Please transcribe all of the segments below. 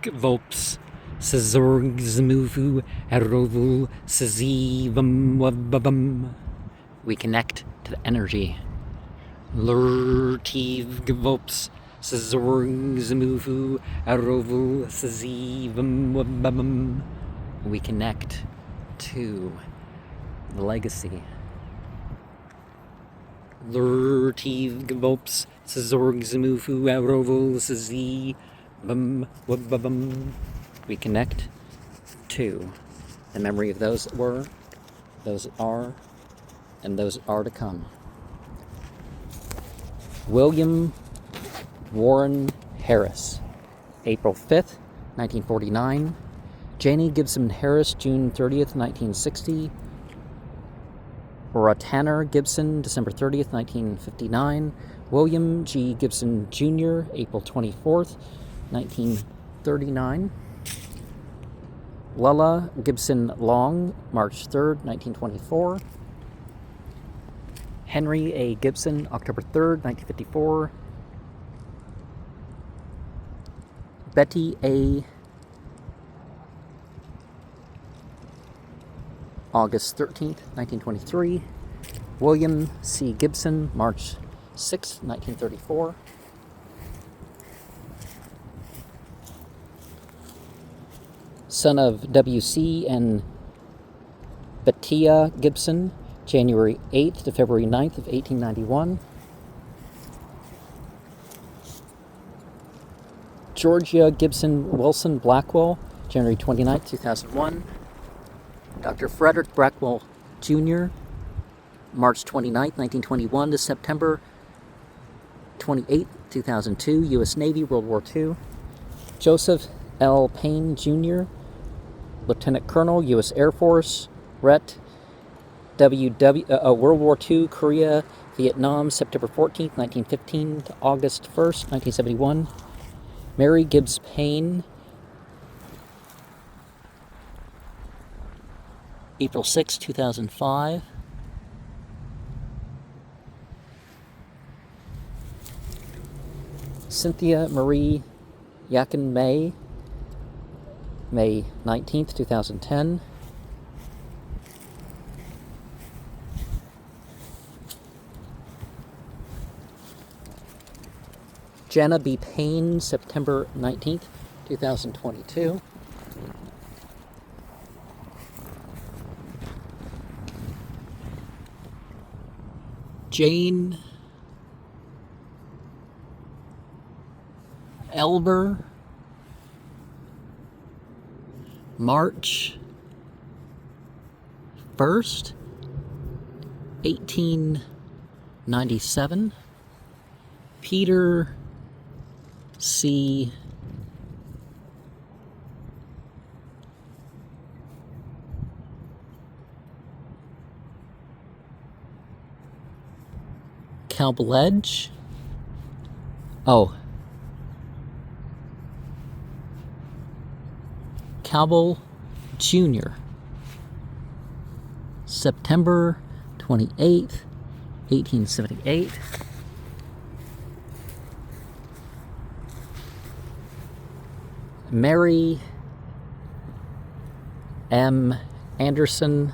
Gvolps Szorg, zmufu, erovul, wvbvm. We connect to the energy. Gvolps Szorg, zmufu, erovul, wvbvm. We connect to the legacy. Gvolps Szorg, zmufu, erovul, wvbvm. We connect to the memory of those that were, those that are, and those that are to come. William Warren Harris, April 5th, 1949. Janie Gibson Harris, June 30th, 1960. Aura Tanner Gibson, December 30th, 1959. William G. Gibson Jr., April 24th, 1939. Lella Gibson Long, March 3rd, 1924. Henry A. Gibson, October 3rd, 1954. Betty A. August 13th, 1923. William C. Gibson, March 6th, 1934. Son of W.C. and Bettia Gibson, January 8th to February 9th of 1891. Georgia Gibson Wilson Blackwell, January 29th, 2001. Dr. Frederick Blackwell Jr., March 29th, 1921 to September 28th, 2002, U.S. Navy, World War II. Joseph L. Payne Jr., Lieutenant Colonel, U.S. Air Force, Ret. World War II, Korea, Vietnam, September 14th, 1915 to August 1st, 1971. Mary Gibbs Payne, April 6, 2005. Cynthia Marie Yakin May, May 19th, 2010. Jana B. Payne, September 19th, 2022. Jane Elber, March 1st, 1897. Peter C. Calbledge. Cabell Jr., September 28th, 1878. Mary M. Anderson,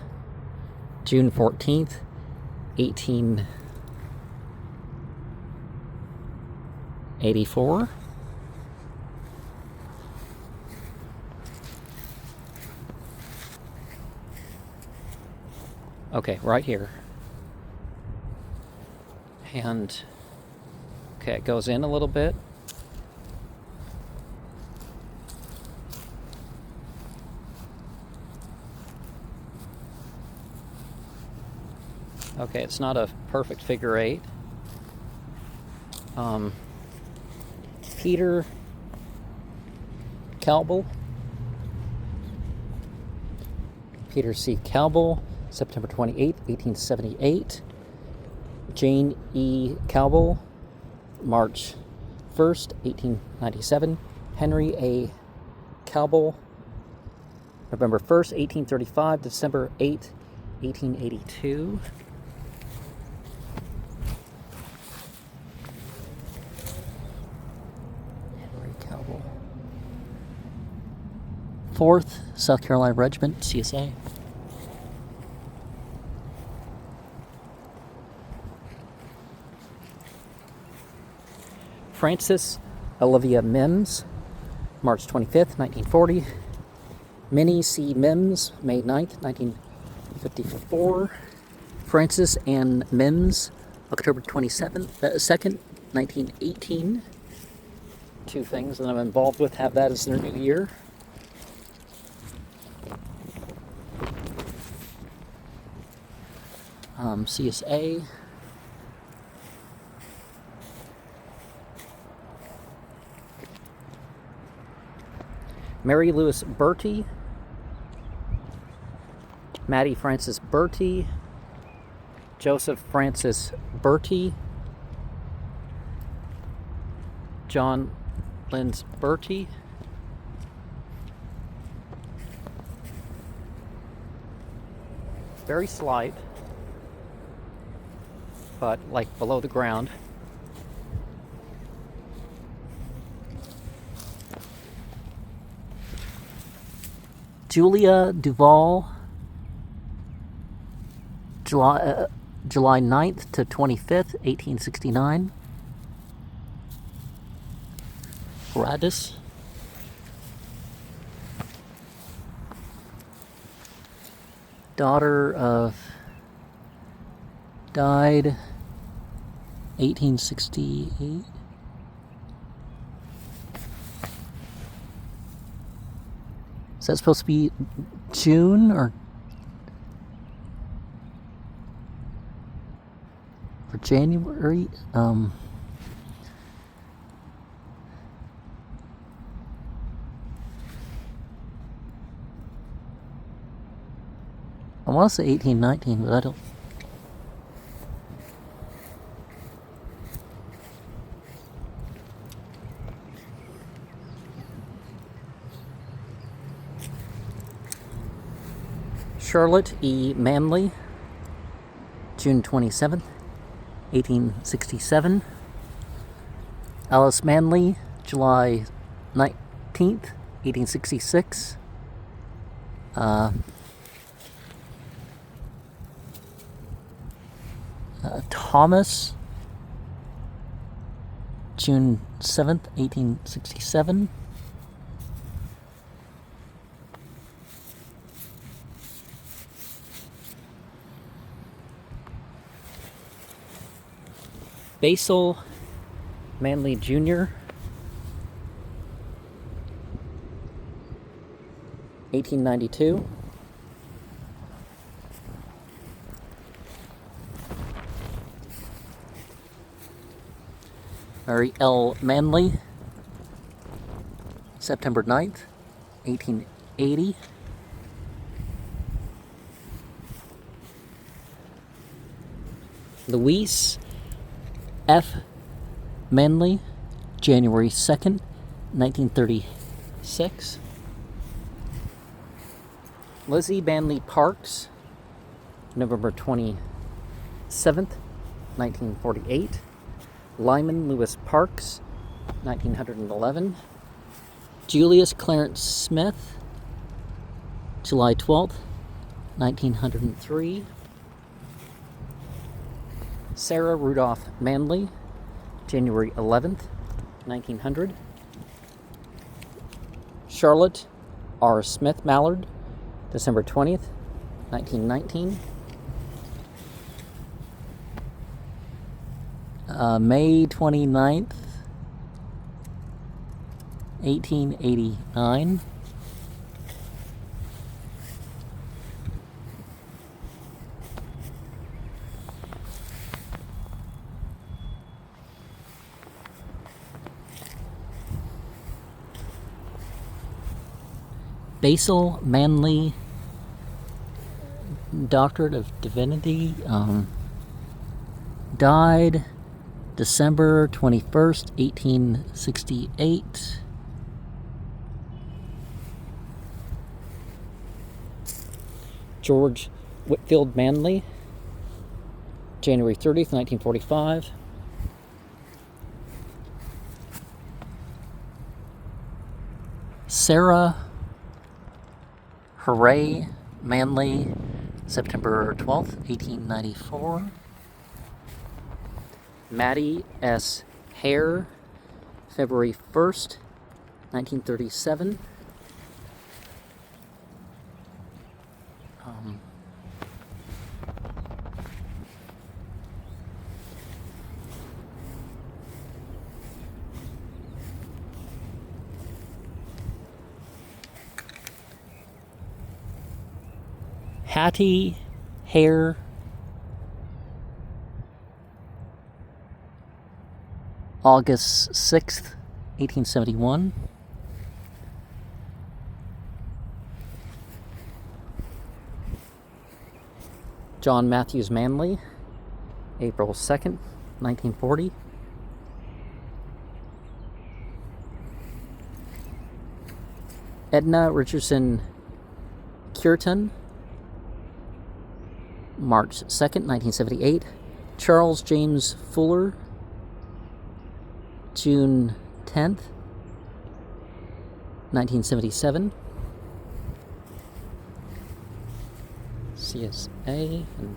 June 14th, 1884. Okay, right here. And, okay, it goes in a little bit. Okay, it's not a perfect figure eight. Peter Cabell. Peter C. Cabell, September 28th, 1878. Jane E. Cabell, March 1st, 1897. Henry A. Cabell, November 1st, 1835, December 8th, 1882. Henry Cabell. 4th South Carolina Regiment, CSA. Frances Olivia Mims, March 25th, 1940. Minnie C. Mims, May 9th, 1954. Frances Ann Mims, October 2nd, 1918. Two things that I'm involved with have that as their new year. CSA. Mary Louise Bertie, Maddie Francis Bertie, Joseph Francis Bertie, John Linz Bertie, very slight, but like below the ground. Julia Duval, July 9th to 25th, 1869. Gradis. Daughter of, died 1868. Is that supposed to be June or January? I want to say 1819, but I don't. Charlotte E. Manley, June 27th, 1867. Alice Manley, July 19th, 1866. Thomas, June 7th, 1867. Basil Manley Jr., 1892. Mary L. Manley, September 9th, 1880. Louise F. Manley, January 2nd, 1936. Lizzie Manley Parks, November 27th, 1948. Lyman Lewis Parks, 1911. Julius Clarence Smith, July 12th, 1903. Sarah Rudolph Manley, January 11th, 1900. Charlotte R. Smith Mallard, December 20th, 1919. May 29th, 1889. Basil Manley, Doctorate of Divinity, died December 21st, 1868. George Whitfield Manley, January 30th, 1945. Sarah Hooray Manley, September 12th, 1894. Mattie S. Hare, February 1st, 1937. Hattie Hare, August 6th, 1871. John Matthews Manley, April 2nd, 1940. Edna Richardson Cureton, March 2nd, 1978. Charles James Fuller, June 10th, 1977. CSA and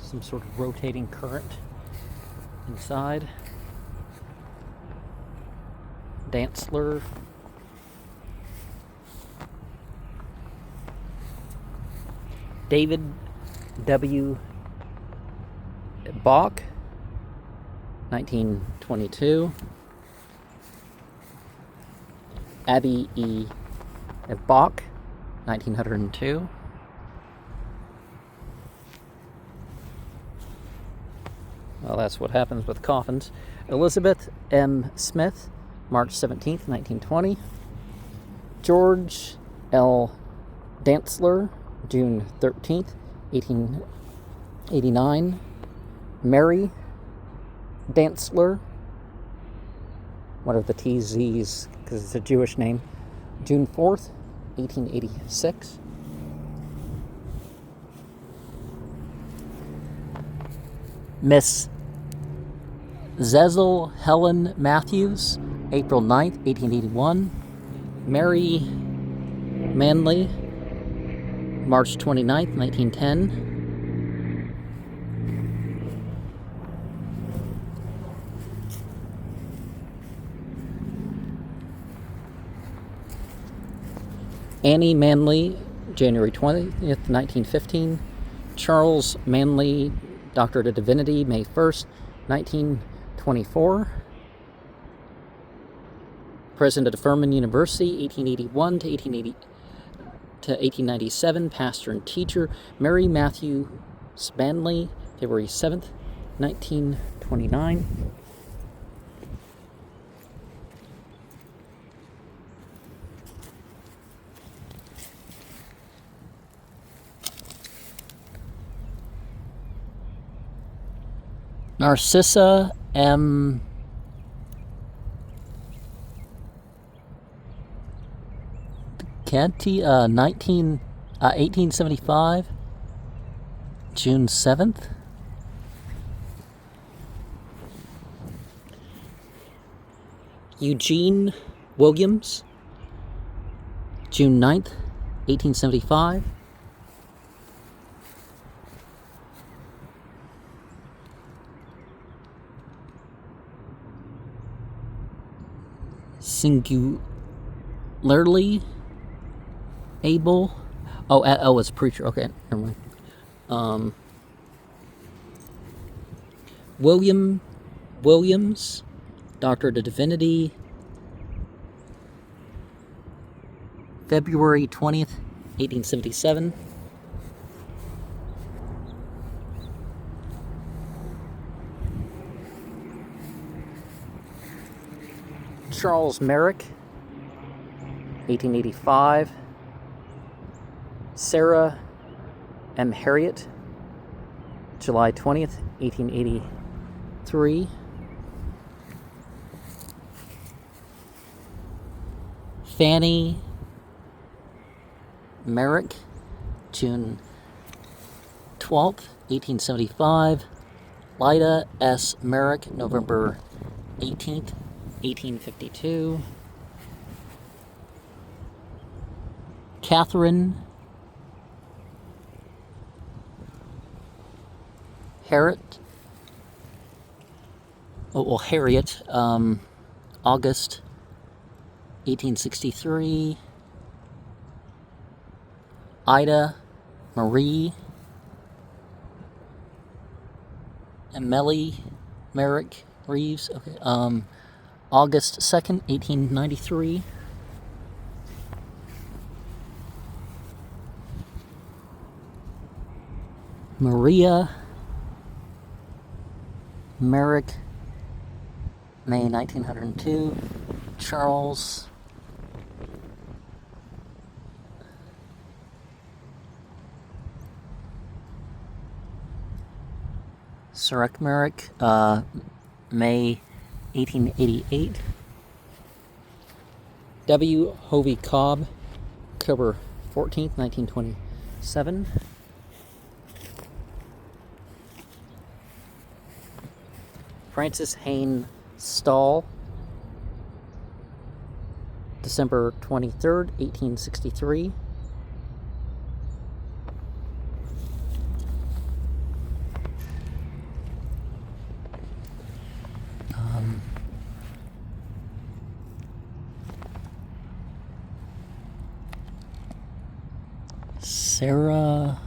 some sort of rotating current inside. Dantzler. David W. Bach, 1922. Abby E. Bach, 1902. Well, that's what happens with coffins. Elizabeth M. Smith, March 17th, 1920. George L. Dantzler, June 13th, 1889. Mary Dantzler, what are the T's, Z's, because it's a Jewish name, June 4th, 1886. Miss Zezel Helen Matthews, April 9th, 1881. Mary Manley, March 29th, 1910. Annie Manley, January 20th, 1915. Charles Manley, Doctorate of Divinity, May 1st, 1924. President of Furman University, 1881 to 1897. Pastor and teacher. Mary Matthew Spanley, February 7th, 1929. Narcissa M. Canty, 1875, June 7th. Eugene Williams, June 9th, 1875. Singularly able. Oh, it's preacher. Okay, never mind. Williams, Doctorate of Divinity, February 20th, 1877. Charles Merrick, 1885. Sarah M. Harriet, July 20th, 1883. Fanny Merrick, June 12th, 1875. Lyda S. Merrick, November 18th, 1852. Catherine Harriet, Harriet, August 1863. Ida Marie Emily Merrick Reeves, okay, August 2nd, 1893. Maria Merrick, May 1902. Charles Szorg Merrick, May 1888. W. Hovey Cobb, October 14th, 1927. Francis Hayne Stahl, December 23rd, 1863. Sarah,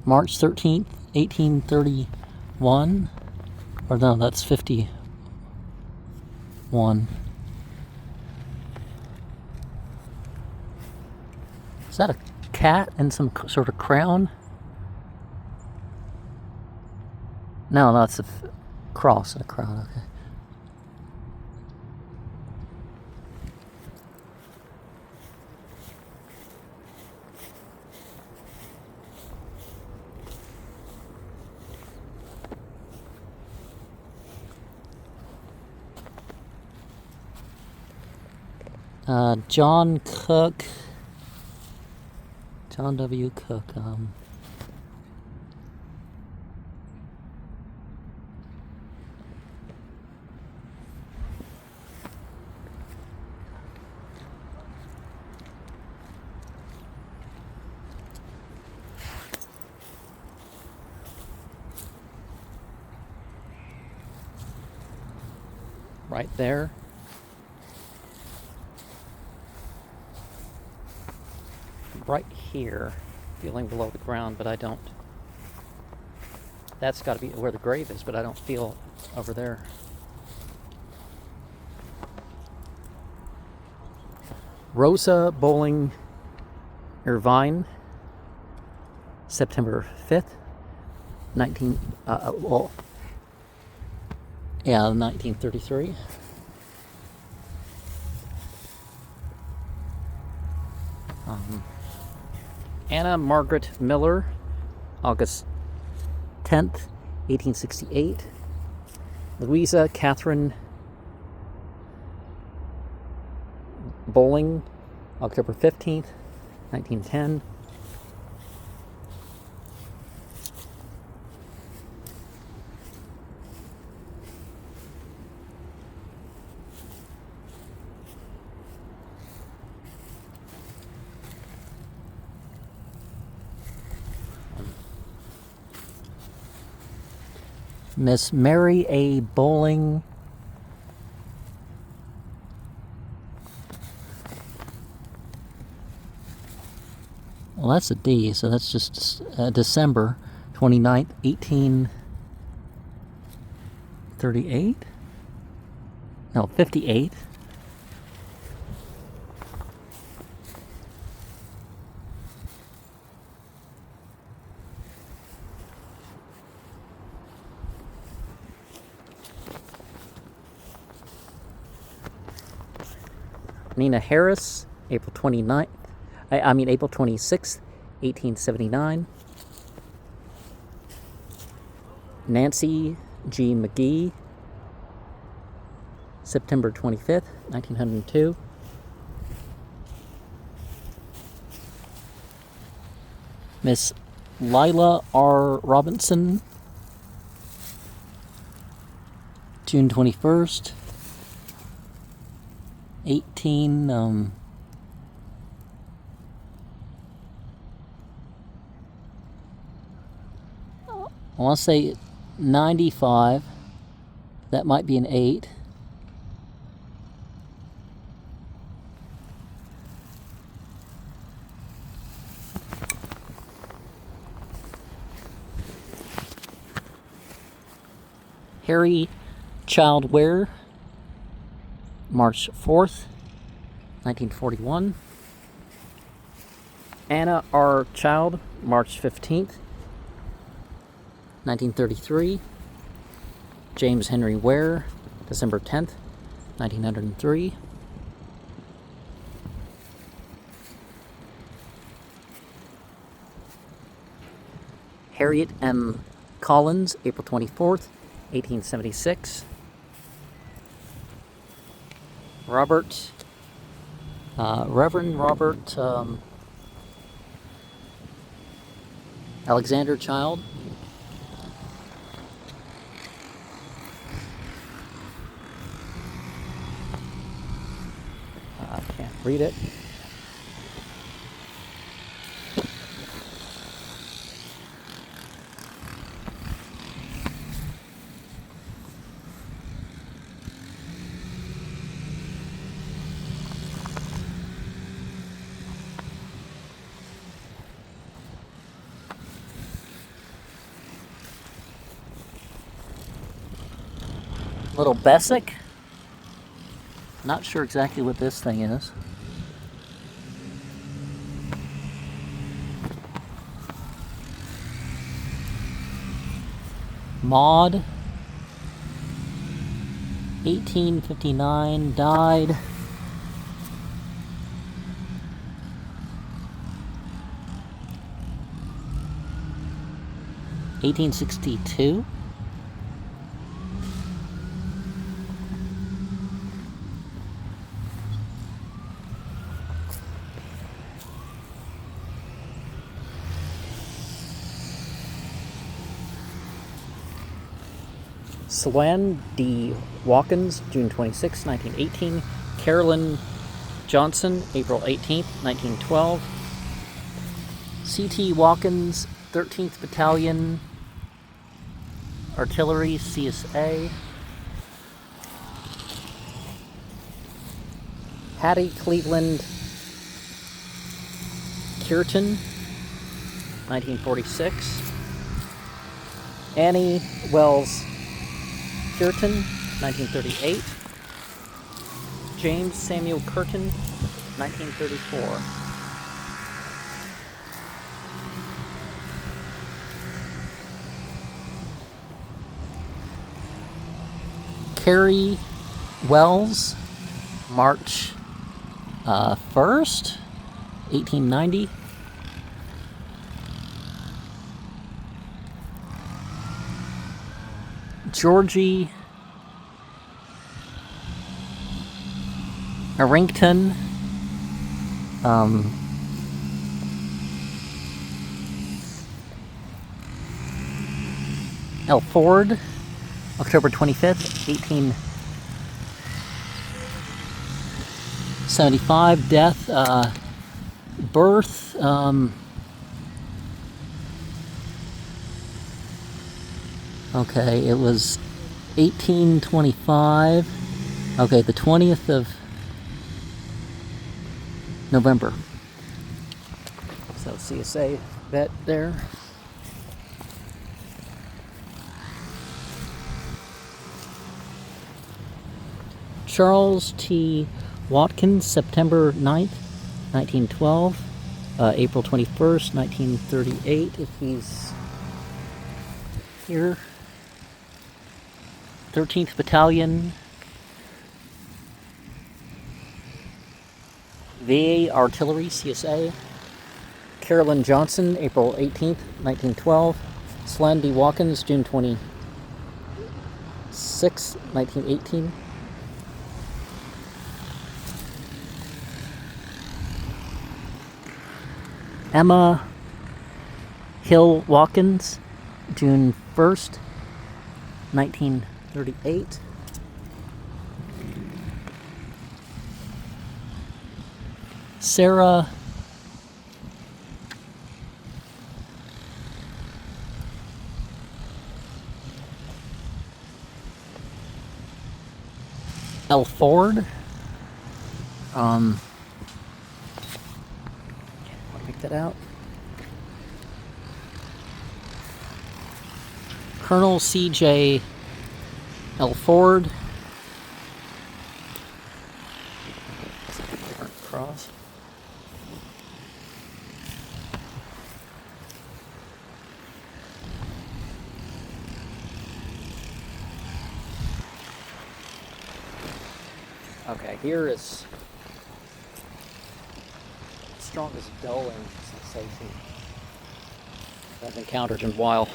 March 13th, 1831. Or no, that's 51. Is that a cat in some sort of crown? No, that's a cross and a crown, okay. John Cook, John W. Cook, right there. Right here, feeling below the ground, but I don't. That's got to be where the grave is, but I don't feel over there. Rosa Bowling Irvine, September 5th, 1933. Anna Margaret Miller, August 10th, 1868. Louisa Catherine Bowling, October 15th, 1910. Miss Mary A. Bowling, well, that's a D, so that's just December 29th, 1838? No, 58. Nina Harris, April 29th, April 26th, 1879. Nancy G. McGee, September 25th, 1902. Miss Lila R. Robinson, June 21st, 18, I want to say 95, that might be an 8. Harry Child Ware, March 4th, 1941. Anna R. Child, March 15th, 1933. James Henry Ware, December 10th, 1903. Harriet M. Collins, April 24th, 1876. Reverend Robert Alexander Child, I can't read it. Little Bessic. Not sure exactly what this thing is. Maud, 1859, died. (1862). Swan D. Watkins, June 26, 1918. Carolyn Johnson, April 18, 1912. C.T. Watkins, 13th Battalion, Artillery, CSA. Hattie Cleveland Cureton, 1946. Annie Wells Cureton, 1938. James Samuel Curtin, 1934. Carrie Wells, March 1st, 1890. Georgie Arrington, L. Ford, October 25th, 1875. Death, birth, okay, it was 1825. Okay, the 20th of November. So CSA vet there. Charles T. Watkins, September 9th, 1912. April 21st, 1938, if he's here. 13th Battalion, VA Artillery, CSA. Carolyn Johnson, April 18th, 1912. Slan D. Watkins, June 26th, 1918. Emma Hill Watkins, June 1st, 1938. Sarah L. Ford. Let me pick that out. Colonel C.J. L. Ford. Different cross. Okay, here is strongest dulling sensation I've encountered in a while.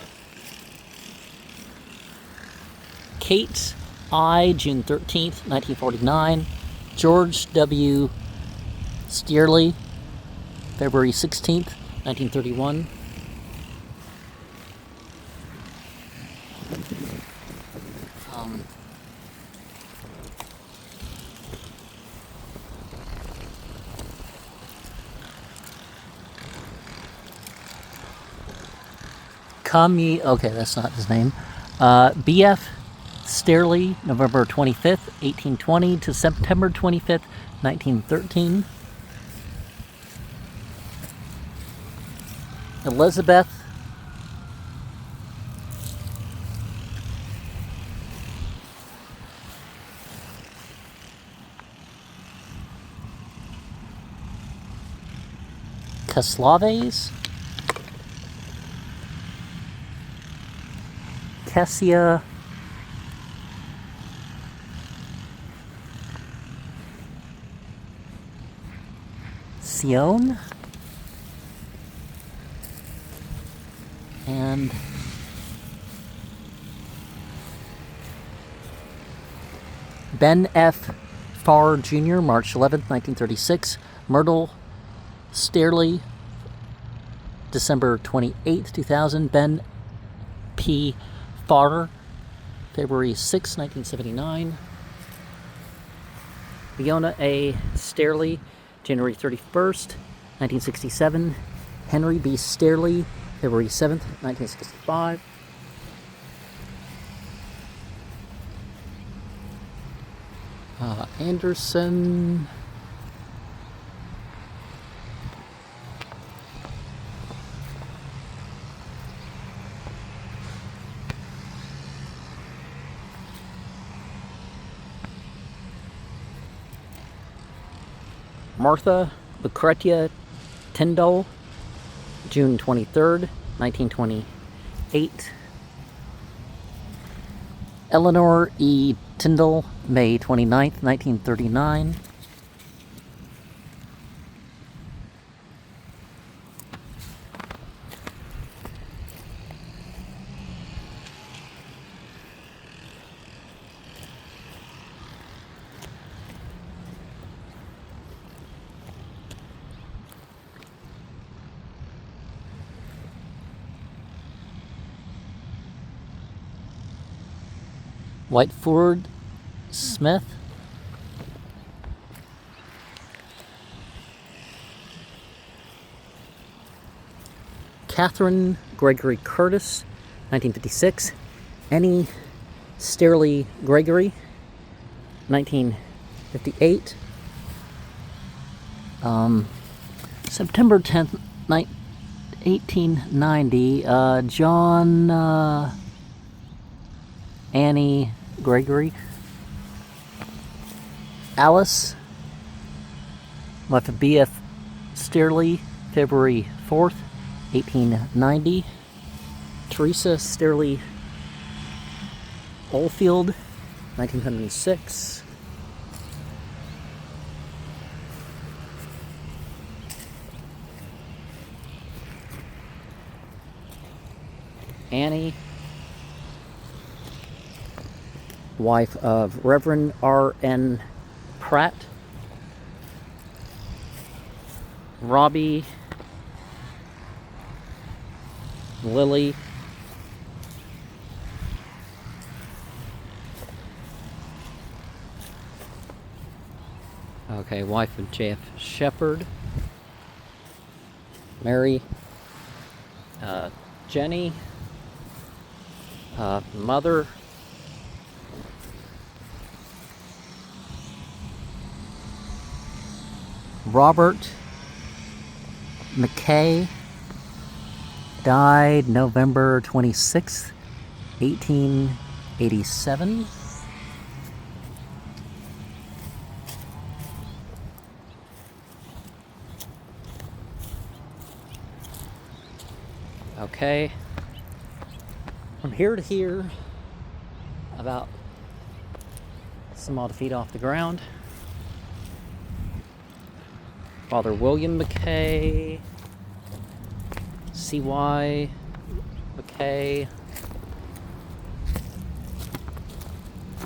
Kate I, June 13th, 1949. George W. Steerley, February 16th, 1931. Okay, that's not his name. B.F. Steerley, November 25th, 1820 to September 25th, 1913. Elizabeth Kaslaves, Kessia Sion, and Ben F. Farr Jr., March 11th, 1936. Myrtle Steerley, December 28th, 2000. Ben P. Farr, February 6, 1979. Leona A. Steerley, January 31st, 1967. Henry B. Steerley, February 7th, 1965. Anderson. Martha Lucretia Tyndall, June 23rd, 1928. Eleanor E. Tyndall, May 29th, 1939. Whiteford Smith, Catherine Gregory Curtis, 1956. Annie Steerley Gregory, 1958. September 10th, 1890. John Annie Gregory. Alice, wife of B.F. Steerley, February 4th, 1890. Teresa Steerley Oldfield, 1906. Annie, wife of Reverend R.N. Pratt. Lily. Okay, wife of J.F. Shepherd. Mary. Jenny. Mother. Robert McKay died November 26th, 1887. Okay, from here to here, about some odd feet off the ground. Father William McKay, C.Y. McKay,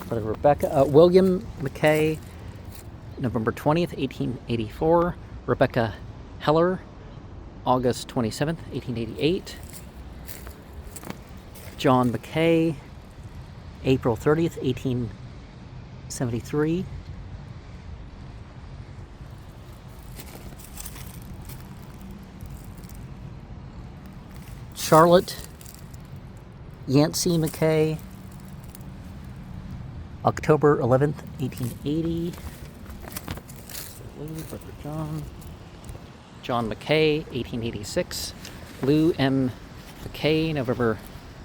Brother Rebecca, William McKay, November 20th, 1884. Rebecca Heller, August 27th, 1888. John McKay, April 30th, 1873. Charlotte Yancey McKay, October 11th, 1880. Brother John McKay, 1886. Lou M. McKay, November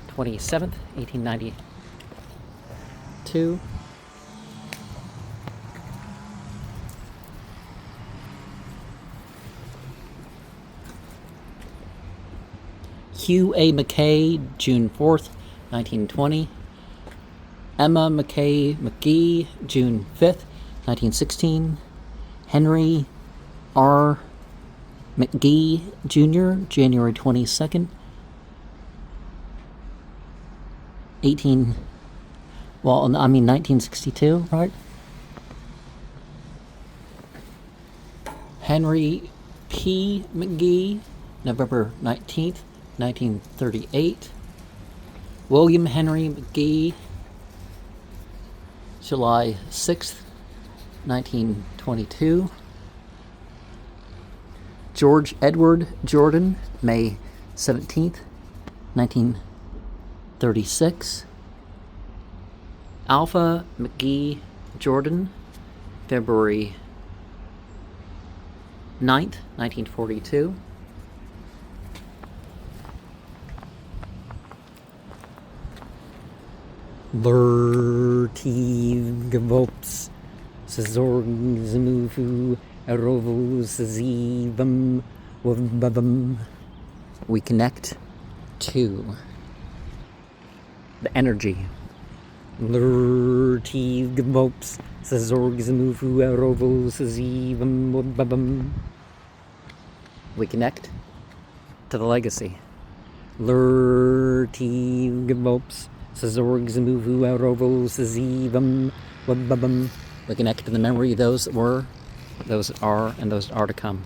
27th, 1892. Hugh A. McKay, June 4th, 1920. Emma McKay McGee, June 5th, 1916. Henry R. McGee Jr., January 22nd, 1962, right? Henry P. McGee, November 19th, 1938. William Henry McGee, July 6th, 1922. George Edward Jordan, May 17th, 1936. Alpha McGee Jordan, February 9th, 1942. Gvolps Szorg, zmufu, erovul, Lzwvmmh. We connect to the energy. Gvolps Szorg, zmufu, erovul, Lzwvmmh. We connect to the legacy. Gvolps Szorg, zmufu, erovul, Lzwvmmh. We connect to the memory of those that were, those that are, and those that are to come.